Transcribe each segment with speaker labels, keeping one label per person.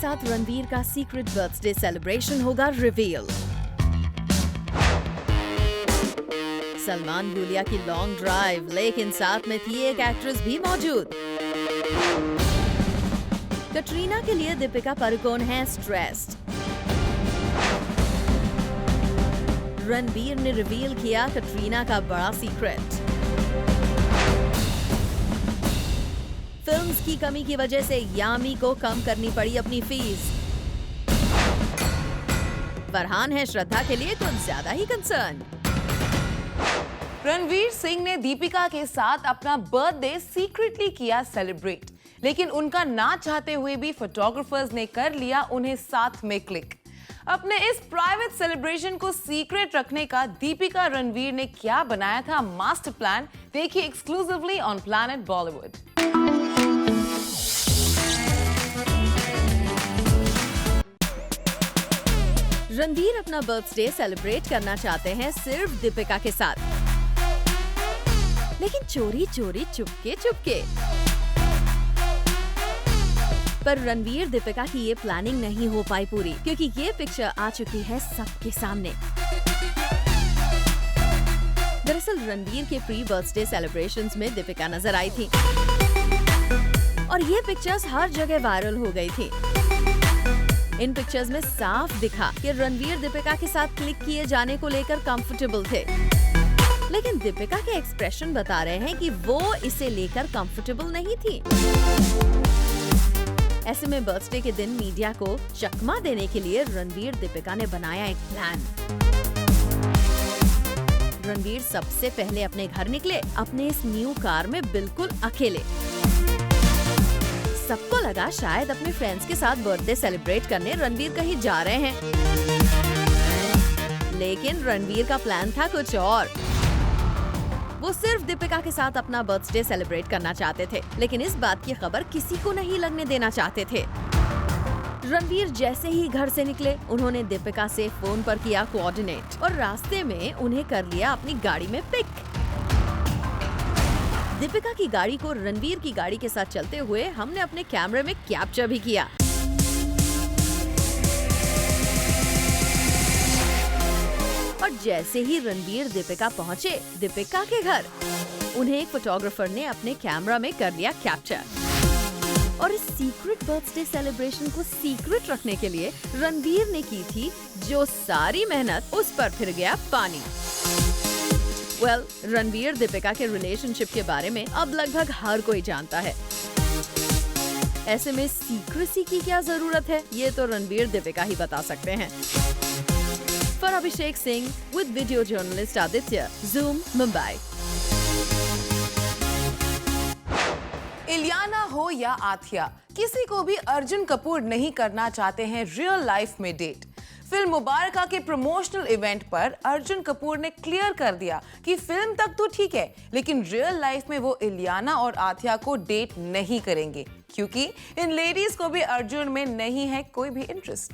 Speaker 1: साथ रणवीर का secret birthday celebration होगा रिवील। सलमान यूलिया की लॉन्ग ड्राइव, लेकिन साथ में थी एक एक्ट्रेस भी मौजूद। कटरीना के लिए दीपिका पादुकोण है स्ट्रेस्ड। रणवीर ने रिवील किया कटरीना का बड़ा सीक्रेट। फिल्म्स की कमी की वजह से यामी को कम करनी पड़ी अपनी फीस। फरहान है श्रद्धा के लिए कुछ ज्यादा ही कंसर्न।
Speaker 2: रणवीर सिंह ने दीपिका के साथ अपना बर्थडे सीक्रेटली किया सेलिब्रेट, लेकिन उनका ना चाहते हुए भी फोटोग्राफर्स ने कर लिया उन्हें साथ में क्लिक। अपने इस प्राइवेट सेलिब्रेशन को सीक्रेट रखने का दीपिका रणवीर ने क्या बनाया था मास्टर प्लान, देखिए exclusively on planet Bollywood.
Speaker 1: Ranveer अपना बर्थडे सेलिब्रेट करना चाहते हैं सिर्फ दीपिका के साथ, लेकिन चोरी चोरी चुपके चुपके। पर रणवीर दीपिका की ये प्लानिंग नहीं हो पाई पूरी, क्योंकि ये पिक्चर आ चुकी है सबके सामने। दरअसल रणवीर के प्री बर्थडे सेलिब्रेशंस में दीपिका नजर आई थी और ये पिक्चर्स हर जगह वायरल हो गई थी। इन पिक्चर्स में साफ दिखा कि रणवीर दीपिका के साथ क्लिक किए जाने को लेकर कंफर्टेबल थे, लेकिन दीपिका के एक्सप्रेशन बता रहे हैं कि वो इसे लेकर कंफर्टेबल नहीं थी। ऐसे में बर्थडे के दिन मीडिया को चकमा देने के लिए रणवीर दीपिका ने बनाया एक प्लान। रणवीर सबसे पहले अपने घर निकले अपने इस न्यू कार में बिल्कुल अकेले। सबको लगा शायद अपने फ्रेंड्स के साथ बर्थडे सेलिब्रेट करने रणवीर कहीं जा रहे हैं, लेकिन रणवीर का प्लान था कुछ और। वो सिर्फ दीपिका के साथ अपना बर्थडे सेलिब्रेट करना चाहते थे, लेकिन इस बात की खबर किसी को नहीं लगने देना चाहते थे। रणवीर जैसे ही घर से निकले, उन्होंने दीपिका से फोन पर किया कोऑर्डिनेट और रास्ते में उन्हें कर लिया अपनी गाड़ी में पिक। दीपिका की गाड़ी को रणवीर की गाड़ी के साथ चलते हुए हमने अपने कैमरे में कैप्चर भी किया। और जैसे ही रणवीर दीपिका पहुंचे दीपिका के घर, उन्हें एक फोटोग्राफर ने अपने कैमरा में कर लिया कैप्चर। और इस सीक्रेट बर्थडे सेलिब्रेशन को सीक्रेट रखने के लिए रणवीर ने की थी जो सारी मेहनत, उस पर फिर गया पानी। रणवीर दीपिका के रिलेशनशिप के बारे में अब लगभग हर कोई जानता है। ऐसे में सीक्रेसी की क्या जरूरत है, ये तो रणवीर दीपिका ही बता सकते हैं। For Abhishek Singh with video journalist Aditya, Zoom, Mumbai.
Speaker 2: Ileana हो या आथिया, किसी को भी अर्जुन कपूर नहीं करना चाहते हैं रियल लाइफ में डेट। फिल्म मुबारका के प्रमोशनल इवेंट पर अर्जुन कपूर ने क्लियर कर दिया कि फिल्म तक तो ठीक है, लेकिन रियल लाइफ में वो इलियाना और आथिया को डेट नहीं करेंगे, क्योंकि इन लेडीज को भी अर्जुन में नहीं है कोई भी इंटरेस्ट।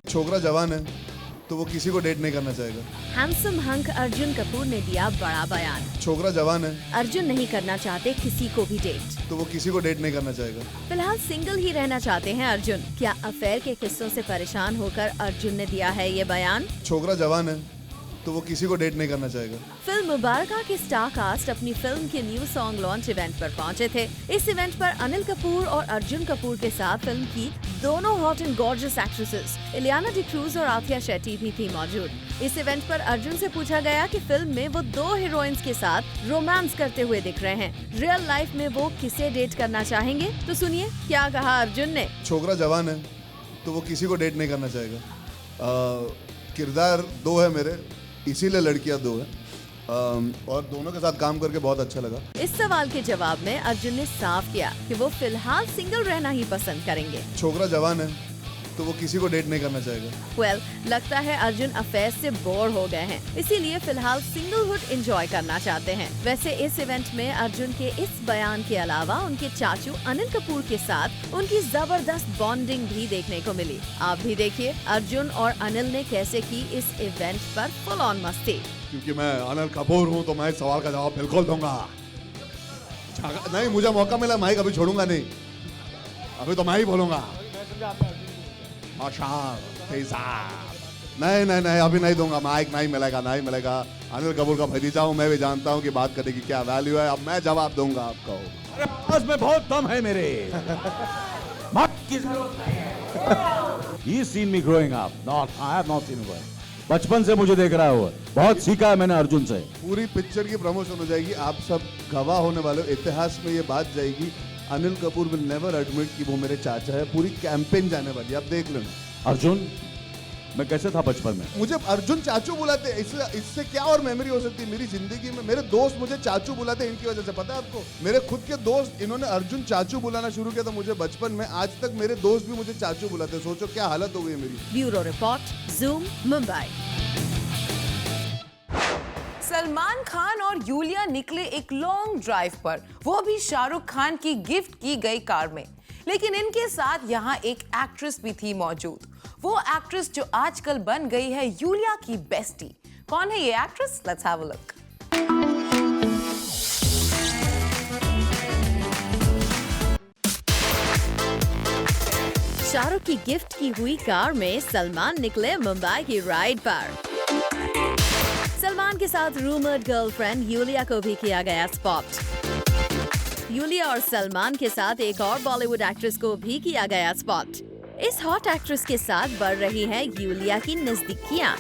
Speaker 3: छोकरा जवान है तो वो किसी को डेट नहीं करना चाहेगा।
Speaker 1: हैंडसम हंक अर्जुन कपूर ने दिया बड़ा बयान।
Speaker 3: छोकरा जवान है,
Speaker 1: अर्जुन नहीं करना चाहते किसी को भी डेट,
Speaker 3: तो वो किसी को डेट नहीं करना चाहेगा।
Speaker 1: फिलहाल सिंगल ही रहना चाहते हैं अर्जुन। क्या अफेयर के किस्सों से परेशान होकर अर्जुन ने दिया है ये बयान?
Speaker 3: छोकरा जवान है तो वो किसी को डेट नहीं करना चाहेगा।
Speaker 1: फिल्म मुबारका के स्टार कास्ट अपनी फिल्म के न्यू सॉन्ग लॉन्च इवेंट पर पहुंचे थे। इस इवेंट पर अनिल कपूर और अर्जुन कपूर के साथ फिल्म की दोनों hot and gorgeous actresses Ileana D'Cruz और आथिया शेट्टी भी थी मौजूद। इस इवेंट पर अर्जुन से पूछा गया कि फिल्म में वो दो हीरोइंस के साथ रोमांस करते हुए दिख रहे हैं, रियल लाइफ में वो किसे डेट करना चाहेंगे? तो सुनिए क्या कहा अर्जुन ने।
Speaker 3: छोकरा जवान है तो वो किसी को डेट नहीं करना चाहेगा। किरदार दो है मेरे, इसीलिए लड़कियां दो है, और दोनों के साथ काम करके बहुत अच्छा लगा।
Speaker 1: इस सवाल के जवाब में अर्जुन ने साफ किया कि वो फिलहाल सिंगल रहना ही पसंद करेंगे।
Speaker 3: छोकरा जवान है तो वो किसी को डेट नहीं करना चाहेगा।
Speaker 1: लगता है अर्जुन अफेयर से बोर हो गए हैं, इसीलिए फिलहाल सिंगलहुड एंजॉय करना चाहते हैं। वैसे इस इवेंट में अर्जुन के इस बयान के अलावा उनके चाचू अनिल कपूर के साथ उनकी जबरदस्त बॉन्डिंग भी देखने को मिली। आप भी देखिए अर्जुन और अनिल ने कैसे की इस इवेंट पर फुल ऑन मस्ती।
Speaker 3: क्योंकि मैं अनिल कपूर हूँ तो मैं इस सवाल का जवाब बिल्कुल दूंगा। नहीं, मुझे मौका मिला, माइक अभी छोड़ूंगा नहीं, अभी तो मैं ही बोलूंगा। नहीं नहीं नहीं, अभी नहीं दूंगा माइक, नहीं मिलेगा, नहीं मिलेगा। अनिल कपूर का भतीजा हूँ, मैं भी जानता हूँ कि बात करने की क्या वैल्यू है। अब मैं जवाब दूंगा आपको।
Speaker 4: अरे आवाज में बहुत दम है मेरे। माइक की जरूरत नहीं है। He's seen me growing up. Not, I have not seen him growing. बचपन से मुझे देख रहा है वो, बहुत सीखा है मैंने अर्जुन से।
Speaker 3: पूरी पिक्चर की प्रमोशन हो जाएगी, आप सब गवाह होने वाले हो, इतिहास में ये बात जाएगी। Anil Kapoor will never admit कि वो मेरे चाचा है। पूरी कैंपेन जाने वाली, आप देख लेना।
Speaker 4: अर्जुन, मैं कैसे था बचपन में?
Speaker 3: मुझे अर्जुन चाचू बुलाते, इससे क्या और मेमोरी हो सकती है मेरी जिंदगी में। मेरे दोस्त मुझे चाचू बुलाते इनकी वजह से, पता है आपको? मेरे खुद के दोस्त, इन्होंने अर्जुन चाचू बुलाना शुरू किया था मुझे बचपन में। आज तक मेरे दोस्त भी मुझे चाचू बुलाते। सोचो क्या हालत हो गई मेरी।
Speaker 1: Bureau report, Zoom, Mumbai.
Speaker 2: Salman Khan और यूलिया निकले एक लॉन्ग ड्राइव पर, वो भी शाहरुख खान की गिफ्ट की गई कार में। लेकिन इनके साथ यहाँ एक एक्ट्रेस भी थी मौजूद, वो एक्ट्रेस जो आजकल बन गई है यूलिया की बेस्टी। कौन है ये actress? Let's have a look.
Speaker 1: Shahrukh की गिफ्ट की हुई कार में सलमान निकले मुंबई की राइड पर। सलमान के साथ रूमर्ड गर्लफ्रेंड यूलिया को भी किया गया स्पॉट। यूलिया और सलमान के साथ एक और बॉलीवुड एक्ट्रेस को भी किया गया स्पॉट। इस हॉट एक्ट्रेस के साथ बढ़ रही है यूलिया की नजदीकियां।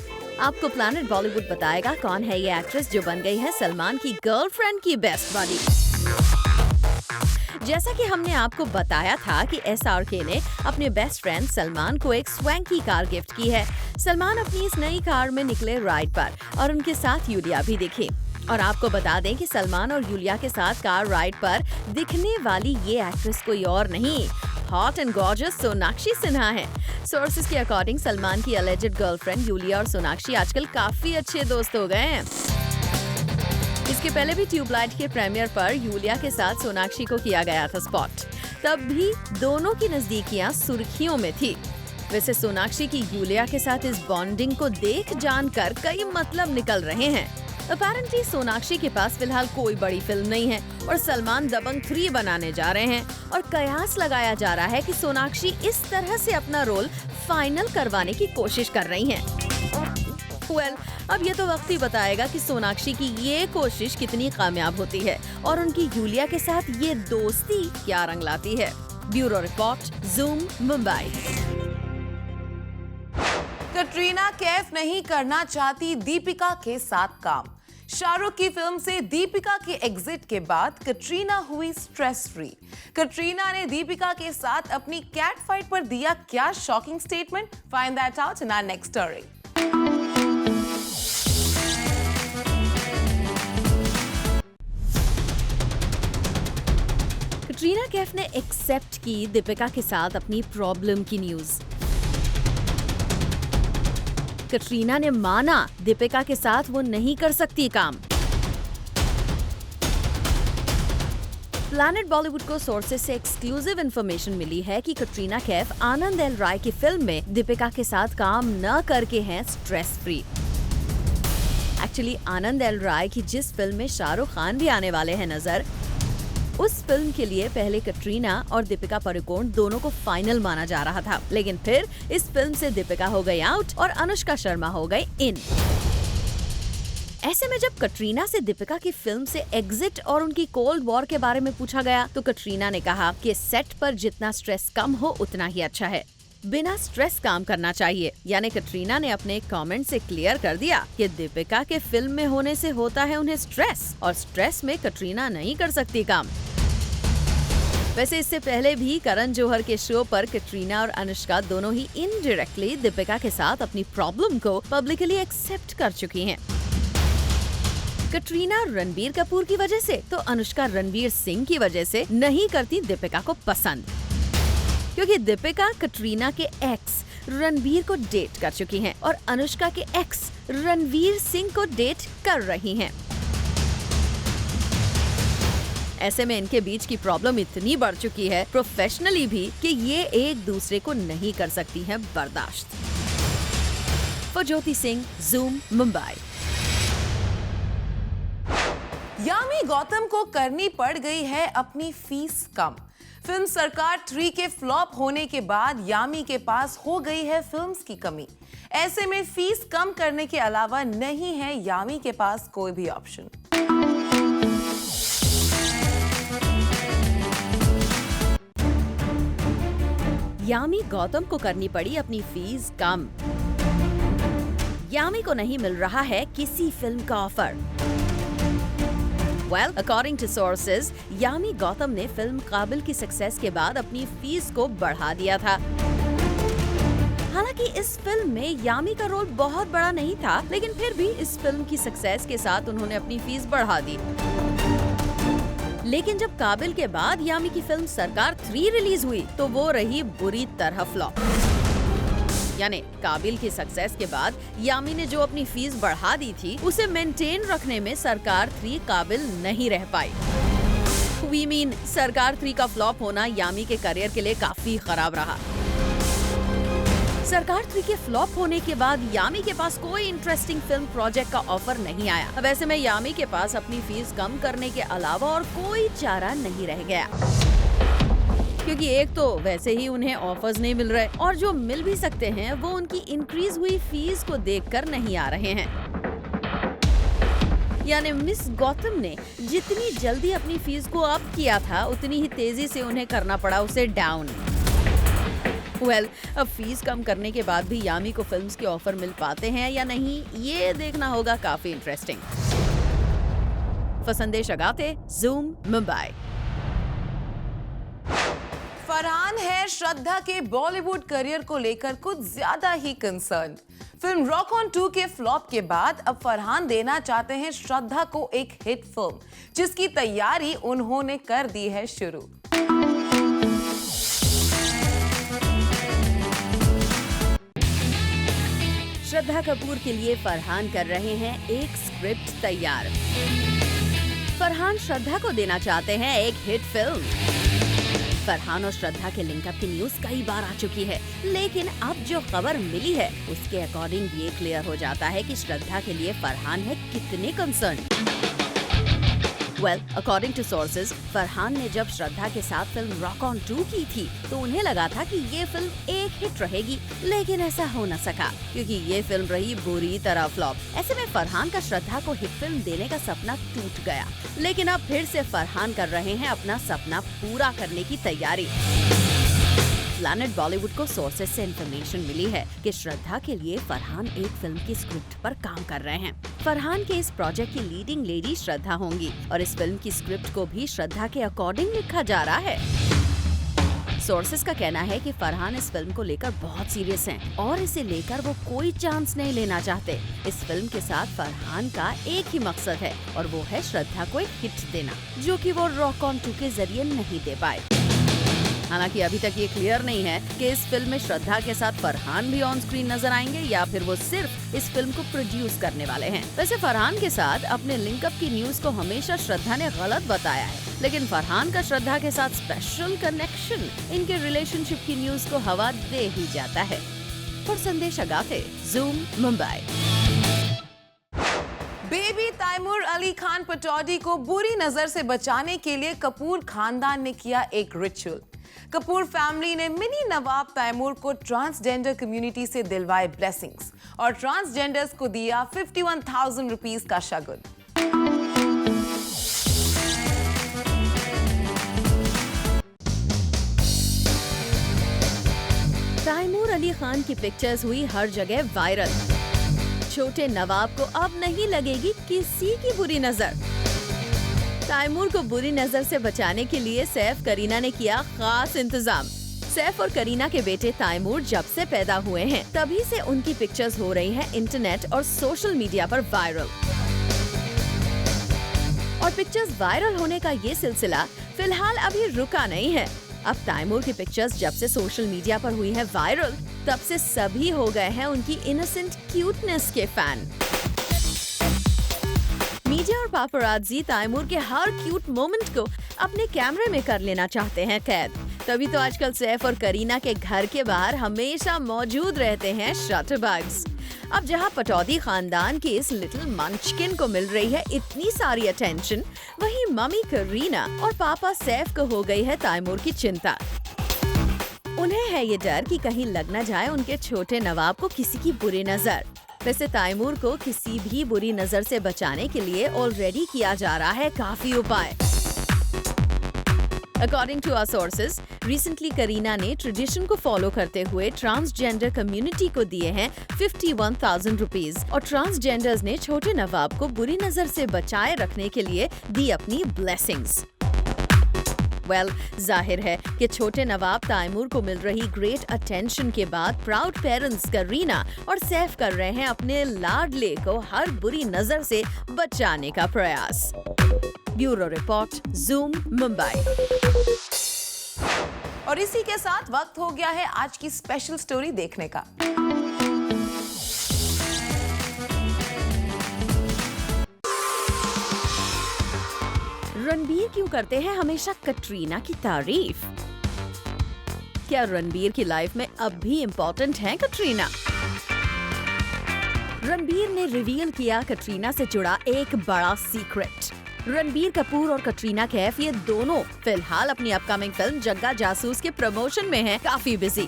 Speaker 1: आपको प्लैनेट बॉलीवुड बताएगा कौन है ये एक्ट्रेस जो बन गई है सलमान की गर्लफ्रेंड की बेस्ट बडी। जैसा कि हमने आपको बताया था कि SRK ने अपने बेस्ट फ्रेंड सलमान को एक स्वैंकी कार गिफ्ट की है। सलमान अपनी इस नई कार में निकले राइड पर और उनके साथ यूलिया भी दिखी। और आपको बता दें कि सलमान और यूलिया के साथ कार राइड पर दिखने वाली ये एक्ट्रेस कोई और नहीं, hot and gorgeous Sonakshi Sinha है। सोर्सेज के अकॉर्डिंग सलमान की अलेजेड गर्लफ्रेंड यूलिया और सोनाक्षी आजकल काफी अच्छे दोस्त हो गए हैं। इसके पहले भी ट्यूबलाइट के प्रीमियर पर यूलिया के साथ सोनाक्षी को किया गया था स्पॉट, तब भी दोनों की नजदीकियां सुर्खियों में थी। वैसे सोनाक्षी की यूलिया के साथ इस बॉन्डिंग को देख जानकर कई मतलब निकल रहे हैं। अपेरेंटली सोनाक्षी के पास फिलहाल कोई बड़ी फिल्म नहीं है और सलमान दबंग 3 बनाने जा रहे हैं और कयास लगाया जा रहा है कि सोनाक्षी इस तरह से अपना रोल फाइनल करवाने की कोशिश कर रही हैं। अब ये तो वक्त ही बताएगा कि सोनाक्षी की ये कोशिश कितनी कामयाब होती है और उनकी यूलिया के साथ ये दोस्ती क्या रंग लाती है। Bureau report, Zoom, Mumbai.
Speaker 2: Katrina Kaif नहीं करना चाहती दीपिका के साथ काम। शाहरुख की फिल्म से दीपिका के एग्जिट के बाद कटरीना हुई स्ट्रेस फ्री। कटरीना ने दीपिका के साथ अपनी कैट फाइट पर दिया क्या shocking statement? Find that out in our next story.
Speaker 1: Katrina Kaif ने एक्सेप्ट की दीपिका के साथ अपनी प्रॉब्लम की न्यूज। कटरीना ने माना दीपिका के साथ वो नहीं कर सकती काम। प्लैनेट बॉलीवुड को सोर्सेस से एक्सक्लूसिव इंफॉर्मेशन मिली है कि कटरीना कैफ आनंद एल राय की फिल्म में दीपिका के साथ काम न करके हैं स्ट्रेस फ्री। एक्चुअली आनंद एल राय की जिस फिल्म में शाहरुख खान भी आने वाले हैं नजर, उस फिल्म के लिए पहले कटरीना और दीपिका पादुकोण दोनों को फाइनल माना जा रहा था, लेकिन फिर इस फिल्म से दीपिका हो गई आउट और अनुष्का शर्मा हो गई इन। ऐसे में जब कटरीना से दीपिका की फिल्म से एग्जिट और उनकी कोल्ड वॉर के बारे में पूछा गया तो कटरीना ने कहा कि सेट पर जितना स्ट्रेस कम हो उतना ही अच्छा है, बिना स्ट्रेस काम करना चाहिए। यानी कटरीना ने अपने कमेंट से क्लियर कर दिया कि दीपिका के फिल्म में होने से होता है उन्हें स्ट्रेस और स्ट्रेस में कटरीना नहीं कर सकती काम। वैसे इससे पहले भी करण जौहर के शो पर कटरीना और अनुष्का दोनों ही इनडायरेक्टली दीपिका के साथ अपनी प्रॉब्लम को पब्लिकली एक्सेप्ट कर चुकी हैं। कटरीना रणबीर कपूर की वजह से तो अनुष्का रणवीर सिंह की वजह से नहीं करती दीपिका को पसंद, क्योंकि दीपिका कटरीना के एक्स रणबीर को डेट कर चुकी हैं और अनुष्का के एक्स रणवीर सिंह को डेट कर रही हैं। ऐसे में इनके बीच की प्रॉब्लम इतनी बढ़ चुकी है प्रोफेशनली भी कि ये एक दूसरे को नहीं कर सकती हैं बर्दाश्त। ज्योति सिंह, Zoom, मुंबई।
Speaker 2: यामी गौतम को करनी पड़ गई है अपनी फीस कम। फिल्म सरकार 3 के फ्लॉप होने के बाद यामी के पास हो गई है फिल्म्स की कमी। ऐसे में फीस कम करने के अलावा नहीं है यामी के पास कोई भी ऑप्शन।
Speaker 1: यामी गौतम को करनी पड़ी अपनी फीस कम। यामी को नहीं मिल रहा है किसी फिल्म का offer. Well, according to sources, Yami Gautam ने फिल्म काबिल की सक्सेस के बाद अपनी फीस को बढ़ा दिया था। हालांकि इस फिल्म में यामी का रोल बहुत बड़ा नहीं था, लेकिन फिर भी इस फिल्म की सक्सेस के साथ उन्होंने अपनी फीस बढ़ा दी। लेकिन जब काबिल के बाद यामी की फिल्म सरकार 3 रिलीज हुई तो वो रही बुरी तरह फ्लॉप। यानी काबिल की सक्सेस के बाद यामी ने जो अपनी फीस बढ़ा दी थी उसे मेंटेन रखने में सरकार 3 काबिल नहीं रह पाई। We mean, सरकार 3 का फ्लॉप होना यामी के करियर के लिए काफी खराब रहा। सरकार 3 के फ्लॉप होने के बाद यामी के पास कोई इंटरेस्टिंग फिल्म प्रोजेक्ट का ऑफर नहीं आया। अब ऐसे में यामी के पास अपनी फीस कम करने के अलावा और कोई चारा नहीं रह गया, क्योंकि एक तो वैसे ही उन्हें ऑफर्स नहीं मिल रहे और जो मिल भी सकते हैं वो उनकी इंक्रीज हुई फीस को देखकर नहीं आ रहे हैं। यानी मिस गौतम ने जितनी जल्दी अपनी फीस को अप किया था उतनी ही तेजी से उन्हें करना पड़ा उसे डाउन। अब फीस कम करने के बाद भी यामी को फिल्म्स के ऑफर मिल पाते हैं या नहीं, ये देखना होगा काफी इंटरेस्टिंग। फसंदेश अगाते, ज़ूम, मुंबई।
Speaker 2: फरहान है श्रद्धा के बॉलीवुड करियर को लेकर कुछ ज्यादा ही कंसर्न। फिल्म रॉक ऑन 2 के फ्लॉप के बाद अब फरहान देना चाहते हैं श्रद्धा को एक हिट फिल्म, जिसकी तैयारी उन्होंने कर दी है शुरू।
Speaker 1: श्रद्धा कपूर के लिए फरहान कर रहे हैं एक स्क्रिप्ट तैयार। फरहान श्रद्धा को देना चाहते हैं एक हिट फिल्म। फरहान और श्रद्धा के लिंकअप की न्यूज कई बार आ चुकी है, लेकिन अब जो खबर मिली है उसके अकॉर्डिंग ये क्लियर हो जाता है कि श्रद्धा के लिए फरहान है कितने concern. According to sources, Farhan ने जब श्रद्धा के साथ फिल्म रॉक ऑन 2 की थी तो उन्हें लगा था कि ये फिल्म एक हिट रहेगी, लेकिन ऐसा हो न सका क्योंकि ये फिल्म रही बुरी तरह फ्लॉप। ऐसे में फरहान का श्रद्धा को हिट फिल्म देने का सपना टूट गया, लेकिन अब फिर से फरहान कर रहे हैं अपना सपना पूरा करने की तैयारी। प्लैनेट बॉलीवुड को सोर्सेज से इंफॉर्मेशन मिली है कि श्रद्धा के लिए फरहान एक फिल्म की स्क्रिप्ट पर काम कर रहे हैं। फरहान के इस प्रोजेक्ट की लीडिंग लेडी श्रद्धा होंगी और इस फिल्म की स्क्रिप्ट को भी श्रद्धा के अकॉर्डिंग लिखा जा रहा है। सोर्सेज का कहना है कि फरहान इस फिल्म को लेकर बहुत सीरियस हैं और इसे लेकर वो कोई चांस नहीं लेना चाहते। इस फिल्म के साथ फरहान का एक ही मकसद है और वो है श्रद्धा को एक हिट देना, जो कि वो रॉक ऑन 2 के जरिए नहीं दे पाए। हालांकि अभी तक ये क्लियर नहीं है कि इस फिल्म में श्रद्धा के साथ फरहान भी ऑन स्क्रीन नजर आएंगे या फिर वो सिर्फ इस फिल्म को प्रोड्यूस करने वाले हैं। वैसे फरहान के साथ अपने लिंकअप की न्यूज को हमेशा श्रद्धा ने गलत बताया है, लेकिन फरहान का श्रद्धा के साथ स्पेशल कनेक्शन इनके रिलेशनशिप की न्यूज को हवा दे ही जाता है। और संदेश अगाते, ज़ूम, मुंबई।
Speaker 2: बेबी तैमूर अली खान पटौदी को बुरी नजर से बचाने के लिए कपूर खानदान ने किया एक रिचुअल। कपूर फैमिली ने मिनी नवाब तैमूर को ट्रांसजेंडर कम्युनिटी से दिलवाए ब्लेसिंग्स और ट्रांसजेंडर्स को दिया 51,000 रुपीस का शगुन।
Speaker 1: तैमूर अली खान की पिक्चर्स हुई हर जगह वायरल। छोटे नवाब को अब नहीं लगेगी किसी की बुरी नजर। तैमूर को बुरी नजर से बचाने के लिए सैफ करीना ने किया खास इंतजाम। सैफ और करीना के बेटे तैमूर जब से पैदा हुए हैं तभी से उनकी पिक्चर्स हो रही हैं इंटरनेट और सोशल मीडिया पर वायरल। और पिक्चर्स वायरल होने का ये सिलसिला फिलहाल अभी रुका नहीं है। अब तैमूर की पिक्चर्स जब से सोशल मीडिया पर हुई है वायरल, तब से सभी हो गए हैं उनकी इनोसेंट क्यूटनेस के फैन। मीडिया और पापराज़ी तैमूर के हर क्यूट मोमेंट को अपने कैमरे में कर लेना चाहते हैं कैद। तभी तो आजकल सैफ और करीना के घर के बाहर हमेशा मौजूद रहते हैं शटरबग्स। अब जहाँ पटौदी खानदान के इस लिटिल मंचकिन को मिल रही है इतनी सारी अटेंशन, वहीं मम्मी करीना और पापा सैफ को हो गई है तैमूर की चिंता। उन्हें है ये डर कि कहीं लग न जाए उनके छोटे नवाब को किसी की बुरी नजर। वैसे तैमूर को किसी भी बुरी नजर से बचाने के लिए ऑलरेडी किया जा रहा है काफी उपाय। According to our sources, recently Kareena ने ट्रेडिशन को फॉलो करते हुए ट्रांसजेंडर कम्युनिटी को दिए हैं 51,000 रुपीज और ट्रांसजेंडर्स ने छोटे नवाब को बुरी नजर से बचाए रखने के लिए दी अपनी ब्लेसिंग्स। जाहिर है कि छोटे नवाब तैमूर को मिल रही ग्रेट अटेंशन के बाद प्राउड पेरेंट्स करीना और सैफ कर रहे हैं अपने लाडले को हर बुरी नजर से बचाने का प्रयास। Bureau report, zoom, Mumbai.
Speaker 2: और इसी के साथ वक्त हो गया है आज की स्पेशल स्टोरी देखने का।
Speaker 1: रणबीर क्यों करते हैं हमेशा कटरीना की तारीफ? क्या रणबीर की लाइफ में अब भी इम्पोर्टेंट है कटरीना? रणबीर ने रिवील किया कटरीना से जुड़ा एक बड़ा सीक्रेट। रणबीर कपूर और कटरीना कैफ ये दोनों फिलहाल अपनी अपकमिंग फिल्म जग्गा जासूस के प्रमोशन में हैं काफी बिजी।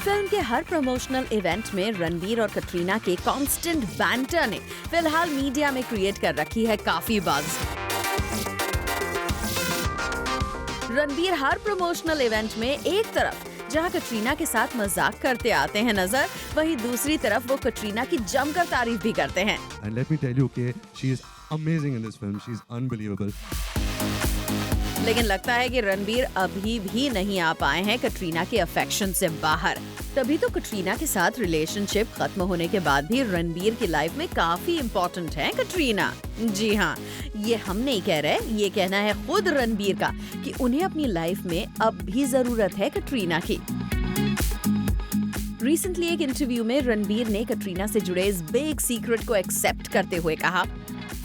Speaker 1: फिल्म के हर प्रमोशनल इवेंट में रणबीर और कटरीना के कांस्टेंट बैंटर ने फिलहाल मीडिया में क्रिएट कर रखी है काफी बज़। रणबीर हर प्रमोशनल इवेंट में एक तरफ जहां कटरीना के साथ मजाक करते आते हैं नजर, वहीं दूसरी तरफ वो कटरीना की जमकर तारीफ भी करते हैं।
Speaker 5: And let me tell you, okay, she is amazing in this film. She is unbelievable.
Speaker 1: लेकिन लगता है कि रणबीर अभी भी नहीं आ पाए हैं कटरीना के अफेक्शन से बाहर। तभी तो कटरीना के साथ रिलेशनशिप खत्म होने के बाद भी रणबीर की लाइफ में काफी इम्पोर्टेंट है कटरीना। जी हाँ, ये हम नहीं कह रहे, ये कहना है खुद रणबीर का कि उन्हें अपनी लाइफ में अब भी जरूरत है कटरीना की। रिसेंटली एक इंटरव्यू में रणबीर ने कटरीना से जुड़े इस बिग सीक्रेट को एक्सेप्ट करते हुए कहा,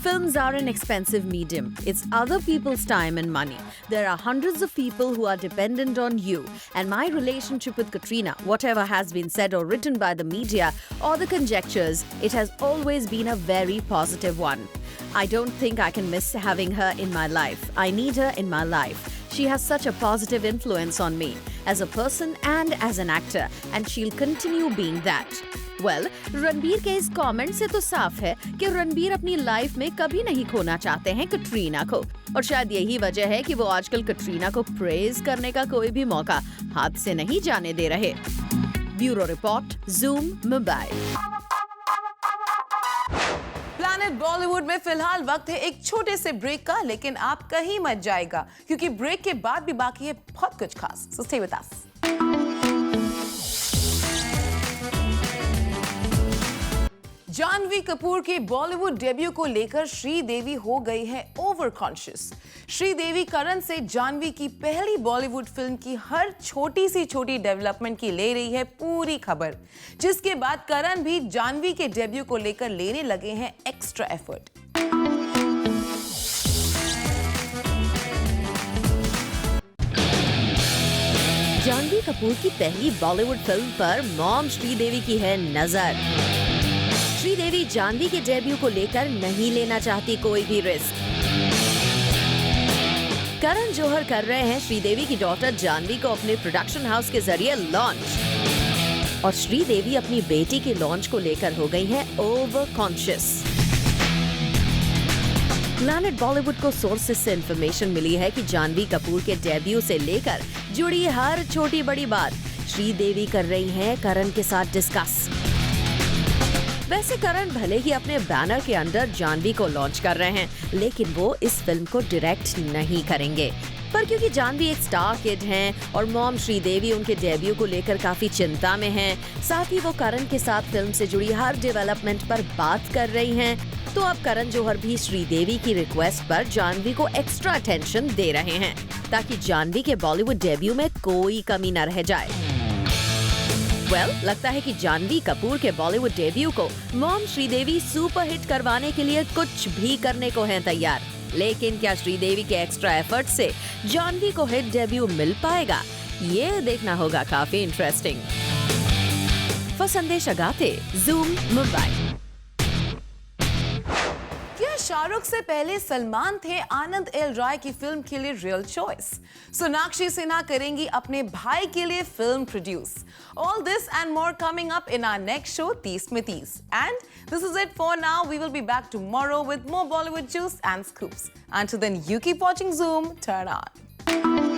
Speaker 1: Films are an expensive medium. It's other people's time and money. There are hundreds of people who are dependent on you. And my relationship with Katrina, whatever has been said or written by the media or the conjectures, it has always been a very positive one. I don't think I can miss having her in my life. I need her in my life. She has such a positive influence on me as a person and as an actor, and she'll continue being that. Ranbir के इस comment से तो साफ है कि रणबीर अपनी life में कभी नहीं खोना चाहते हैं कटरीना को, और शायद यही वजह है कि वो आजकल कटरीना को प्रेज करने का कोई भी मौका हाथ से नहीं जाने दे रहे। Bureau report, zoom, Mumbai.
Speaker 2: Planet Bollywood में फिलहाल वक्त है एक छोटे से ब्रेक का, लेकिन आप कहीं मत जाएगा क्योंकि ब्रेक के बाद भी बाकी है बहुत कुछ खास। So stay with us. Janhvi Kapoor के बॉलीवुड डेब्यू को लेकर श्रीदेवी हो गई है ओवर कॉन्शियस। श्रीदेवी करण से जानवी की पहली बॉलीवुड फिल्म की हर छोटी सी छोटी डेवलपमेंट की ले रही है पूरी खबर, जिसके बाद करण भी जानवी के डेब्यू को लेकर लेने लगे हैं एक्स्ट्रा एफर्ट।
Speaker 1: जानवी कपूर की पहली बॉलीवुड फिल्म पर मॉम श्रीदेवी की है नजर। श्रीदेवी जानवी के डेब्यू को लेकर नहीं लेना चाहती कोई भी रिस्क। करण जौहर कर रहे हैं श्रीदेवी की डॉटर जानवी को अपने प्रोडक्शन हाउस के जरिए लॉन्च, और श्रीदेवी अपनी बेटी के लॉन्च को लेकर हो गई है ओवर कॉन्शियस। प्लैनेट बॉलीवुड को सोर्सेस से इंफॉर्मेशन मिली है कि जानवी कपूर के डेब्यू से लेकर जुड़ी हर छोटी बड़ी बात श्रीदेवी कर रही हैं करण के साथ डिस्कस। वैसे करण भले ही अपने बैनर के अंडर जानवी को लॉन्च कर रहे हैं, लेकिन वो इस फिल्म को डायरेक्ट नहीं करेंगे। पर क्योंकि जानवी एक स्टार किड हैं और मॉम श्रीदेवी उनके डेब्यू को लेकर काफी चिंता में हैं, साथ ही वो करण के साथ फिल्म से जुड़ी हर डेवलपमेंट पर बात कर रही हैं, तो अब करण जौहर भी श्रीदेवी की रिक्वेस्ट पर जानवी को एक्स्ट्रा अटेंशन दे रहे हैं, ताकि जानवी के बॉलीवुड डेब्यू में कोई कमी न रह जाए। लगता है कि जानवी कपूर के बॉलीवुड डेब्यू को मॉम श्रीदेवी सुपर हिट करवाने के लिए कुछ भी करने को हैं तैयार। लेकिन क्या श्रीदेवी के एक्स्ट्रा एफर्ट से जानवी को हिट डेब्यू मिल पाएगा? ये देखना होगा काफी इंटरेस्टिंग। संदेश अगाते, Zoom, मुंबई।
Speaker 2: क्या शाहरुख से पहले सलमान थे आनंद एल राय की फिल्म के लिए रियल चॉइस? सोनाक्षी सिन्हा करेंगी अपने भाई के लिए film produce. All this and more coming up in our next show, 30 में 30. And this is it for now. We will be back tomorrow with more Bollywood juice and scoops. Until then, you keep watching Zoom. Turn on.